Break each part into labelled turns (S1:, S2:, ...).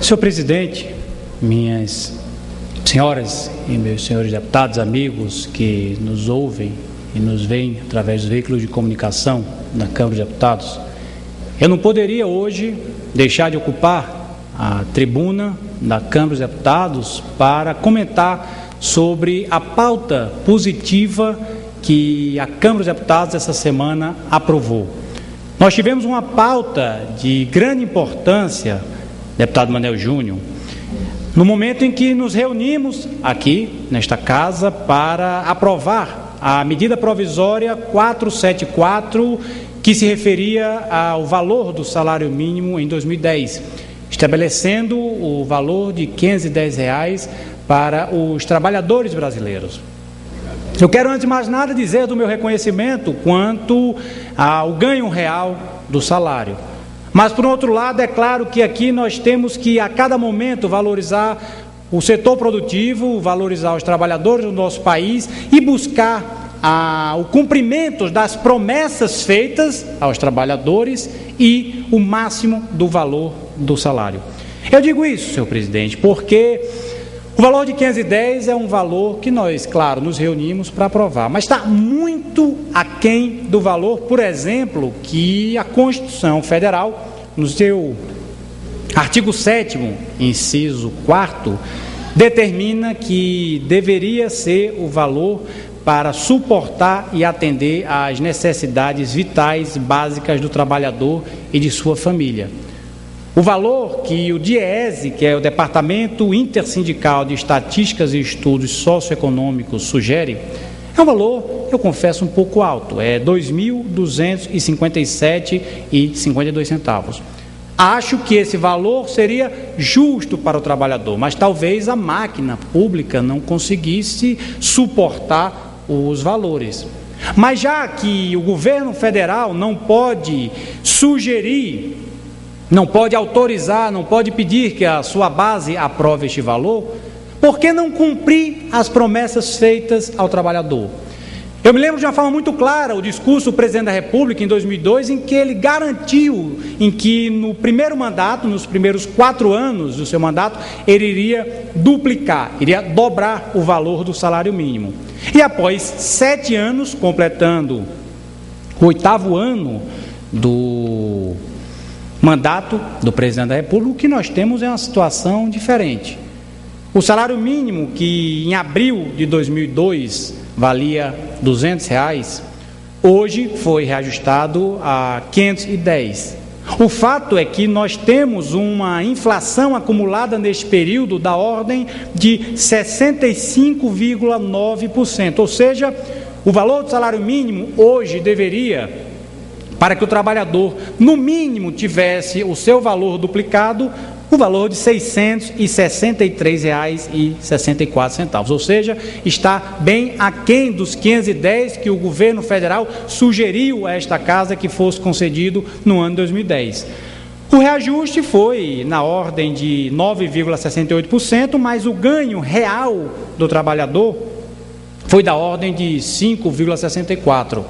S1: Senhor presidente, minhas senhoras e meus senhores deputados, amigos que nos ouvem e nos veem através dos veículos de comunicação da Câmara dos Deputados, eu não poderia hoje deixar de ocupar a tribuna da Câmara dos Deputados para comentar sobre a pauta positiva que a Câmara dos Deputados essa semana aprovou. Nós tivemos uma pauta de grande importância, deputado Manel Júnior, no momento em que nos reunimos aqui nesta casa para aprovar a medida provisória 474, que se referia ao valor do salário mínimo em 2010, estabelecendo o valor de R$ 510 para os trabalhadores brasileiros. Eu quero, antes de mais nada, dizer do meu reconhecimento quanto ao ganho real do salário. Mas, por outro lado, é claro que aqui nós temos que, a cada momento, valorizar o setor produtivo, valorizar os trabalhadores do nosso país e buscar o cumprimento das promessas feitas aos trabalhadores e o máximo do valor do salário. Eu digo isso, senhor presidente, porque o valor de 510 é um valor que nós, claro, nos reunimos para aprovar, mas está muito aquém do valor, por exemplo, que a Constituição Federal, no seu artigo 7º, inciso 4º, determina que deveria ser o valor para suportar e atender às necessidades vitais básicas do trabalhador e de sua família. O valor que o DIEESE, que é o Departamento Intersindical de Estatísticas e Estudos Socioeconômicos, sugere, é um valor, eu confesso, um pouco alto, é R$ 2.257,52. Acho que esse valor seria justo para o trabalhador, mas talvez a máquina pública não conseguisse suportar os valores. Mas já que o governo federal não pode sugerir, não pode autorizar, não pode pedir que a sua base aprove este valor, por que não cumprir as promessas feitas ao trabalhador? Eu me lembro de uma forma muito clara o discurso do presidente da República em 2002, em que ele garantiu em que no primeiro mandato, nos primeiros 4 anos do seu mandato, ele iria duplicar, iria dobrar o valor do salário mínimo. E após 7 anos, completando o 8º ano do mandato do presidente da República, o que nós temos é uma situação diferente. O salário mínimo, que em abril de 2002 valia R$ 200, hoje foi reajustado a 510. O fato é que nós temos uma inflação acumulada neste período da ordem de 65,9%, ou seja, o valor do salário mínimo hoje deveria, para que o trabalhador no mínimo tivesse o seu valor duplicado, o valor de R$ 663,64, ou seja, está bem aquém dos 510 que o governo federal sugeriu a esta casa que fosse concedido no ano de 2010. O reajuste foi na ordem de 9,68%, mas o ganho real do trabalhador foi da ordem de 5,64%.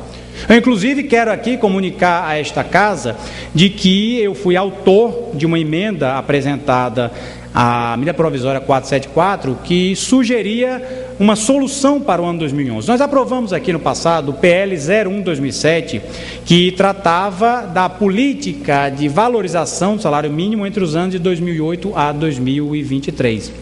S1: Eu, inclusive, quero aqui comunicar a esta casa de que eu fui autor de uma emenda apresentada à medida provisória 474, que sugeria uma solução para o ano 2011. Nós aprovamos aqui no passado o PL 01/2007, que tratava da política de valorização do salário mínimo entre os anos de 2008 a 2023.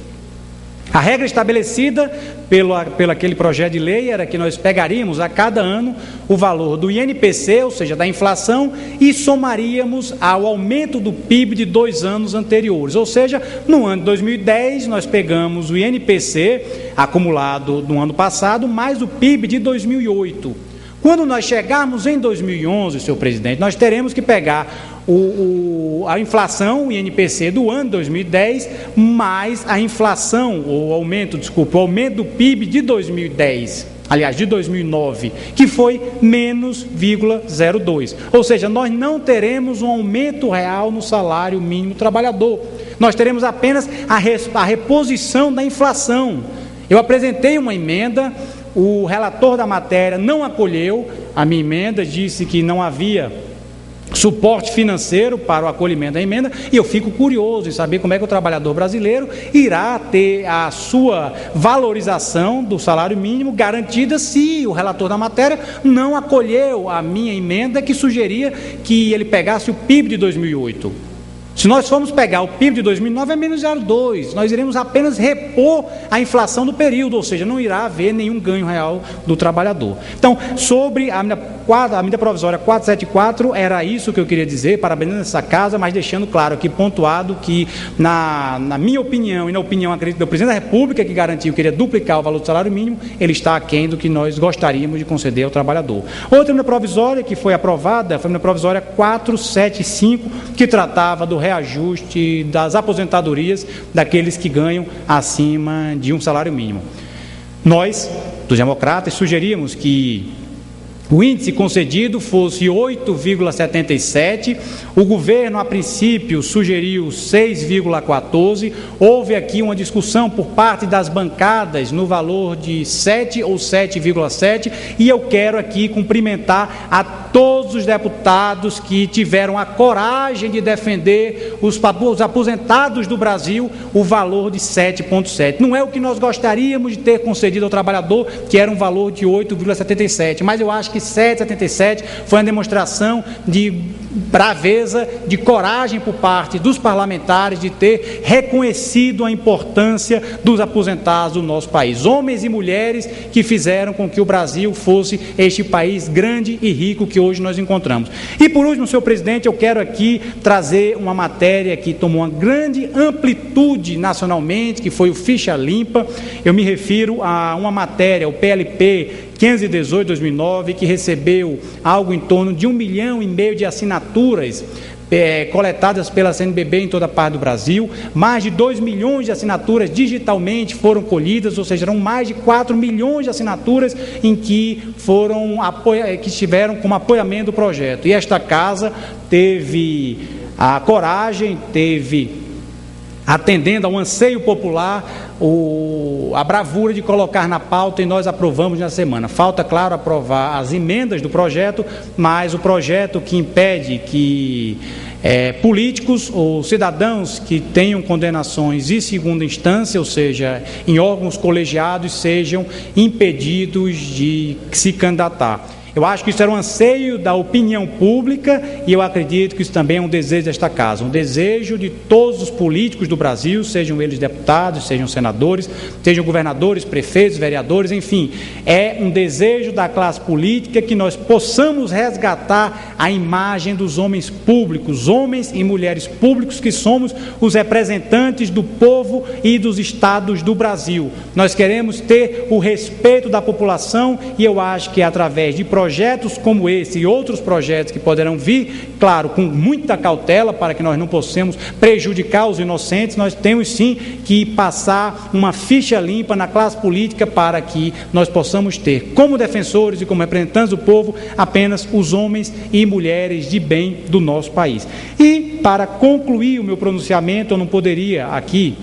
S1: A regra estabelecida pelo aquele projeto de lei era que nós pegaríamos a cada ano o valor do INPC, ou seja, da inflação, e somaríamos ao aumento do PIB de 2 anos anteriores. Ou seja, no ano de 2010, nós pegamos o INPC acumulado no ano passado, mais o PIB de 2008. Quando nós chegarmos em 2011, senhor presidente, nós teremos que pegar a inflação, o INPC do ano 2010, mais a inflação, o aumento do PIB de 2010, aliás, de 2009, que foi menos 0,02. Ou seja, nós não teremos um aumento real no salário mínimo trabalhador. Nós teremos apenas a reposição da inflação. Eu apresentei uma emenda, o relator da matéria não acolheu a minha emenda, disse que não havia suporte financeiro para o acolhimento da emenda, e eu fico curioso em saber como é que o trabalhador brasileiro irá ter a sua valorização do salário mínimo garantida se o relator da matéria não acolheu a minha emenda que sugeria que ele pegasse o PIB de 2008. Se nós formos pegar o PIB de 2009 é menos 0,2, nós iremos apenas repor a inflação do período, ou seja, não irá haver nenhum ganho real do trabalhador. Então, sobre a medida provisória 474, era isso que eu queria dizer, parabenizando essa casa, mas deixando claro aqui, pontuado, que na minha opinião e na opinião, acredito, do Presidente da República, que garantiu que queria duplicar o valor do salário mínimo, ele está aquém do que nós gostaríamos de conceder ao trabalhador. Outra medida provisória que foi aprovada foi a medida provisória 475, que tratava do reajuste das aposentadorias daqueles que ganham acima de um salário mínimo. Nós, dos democratas, sugerimos que o índice concedido fosse 8,77, o governo a princípio sugeriu 6,14, houve aqui uma discussão por parte das bancadas no valor de 7 ou 7,7, e eu quero aqui cumprimentar a todos os deputados que tiveram a coragem de defender os aposentados do Brasil o valor de 7,7. Não é o que nós gostaríamos de ter concedido ao trabalhador, que era um valor de 8,77, mas eu acho que 7,77 foi uma demonstração de braveza, de coragem por parte dos parlamentares de ter reconhecido a importância dos aposentados do nosso país, homens e mulheres que fizeram com que o Brasil fosse este país grande e rico que hoje nós encontramos. E por último, senhor presidente, eu quero aqui trazer uma matéria que tomou uma grande amplitude nacionalmente, que foi o Ficha Limpa. Eu me refiro a uma matéria, o PLP 518/2009, que recebeu algo em torno de 1,5 milhão de assinaturas coletadas pela CNBB em toda a parte do Brasil. Mais de 2 milhões de assinaturas digitalmente foram colhidas, ou seja, eram mais de 4 milhões de assinaturas em que estiveram como apoiamento do projeto. E esta casa teve a coragem, atendendo ao anseio popular, a bravura de colocar na pauta, e nós aprovamos na semana. Falta, claro, aprovar as emendas do projeto, mas o projeto que impede que políticos ou cidadãos que tenham condenações em segunda instância, ou seja, em órgãos colegiados, sejam impedidos de se candidatar. Eu acho que isso era um anseio da opinião pública, e eu acredito que isso também é um desejo desta casa, um desejo de todos os políticos do Brasil, sejam eles deputados, sejam senadores, sejam governadores, prefeitos, vereadores, enfim, é um desejo da classe política que nós possamos resgatar a imagem dos homens públicos, homens e mulheres públicos, que somos os representantes do povo e dos estados do Brasil. Nós queremos ter o respeito da população, e eu acho que através de projetos como esse e outros projetos que poderão vir, claro, com muita cautela, para que nós não possamos prejudicar os inocentes, nós temos sim que passar uma ficha limpa na classe política, para que nós possamos ter, como defensores e como representantes do povo, apenas os homens e mulheres de bem do nosso país. E, para concluir o meu pronunciamento, eu não poderia aqui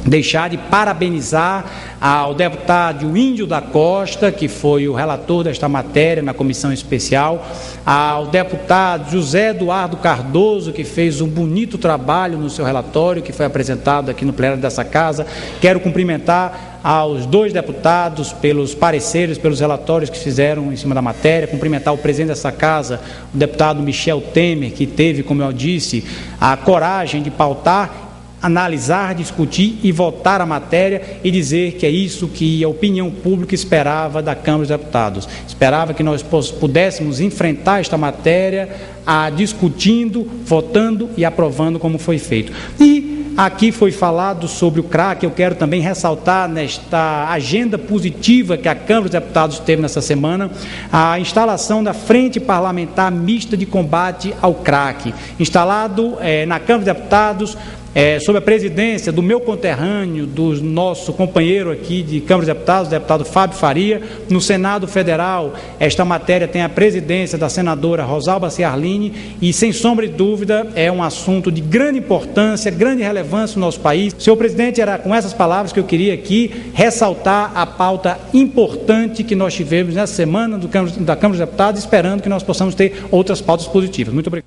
S1: deixar de parabenizar ao deputado Índio da Costa, que foi o relator desta matéria na comissão especial, ao deputado José Eduardo Cardoso, que fez um bonito trabalho no seu relatório, que foi apresentado aqui no plenário dessa casa. Quero cumprimentar aos dois deputados pelos pareceres, pelos relatórios que fizeram em cima da matéria, cumprimentar o presidente dessa casa, o deputado Michel Temer, que teve, como eu disse, a coragem de pautar, analisar, discutir e votar a matéria, e dizer que é isso que a opinião pública esperava da Câmara dos Deputados. Esperava que nós pudéssemos enfrentar esta matéria discutindo, votando e aprovando, como foi feito. E aqui foi falado sobre o crack. Eu quero também ressaltar nesta agenda positiva que a Câmara dos Deputados teve nessa semana, a instalação da Frente Parlamentar Mista de Combate ao Crack. Instalado na Câmara dos Deputados sob a presidência do meu conterrâneo, do nosso companheiro aqui de Câmara dos Deputados, o deputado Fábio Faria. No Senado Federal, esta matéria tem a presidência da senadora Rosalba Ciarline e, sem sombra de dúvida, é um assunto de grande importância, grande relevância no nosso país. Senhor presidente, era com essas palavras que eu queria aqui ressaltar a pauta importante que nós tivemos nessa semana da Câmara dos Deputados, esperando que nós possamos ter outras pautas positivas. Muito obrigado.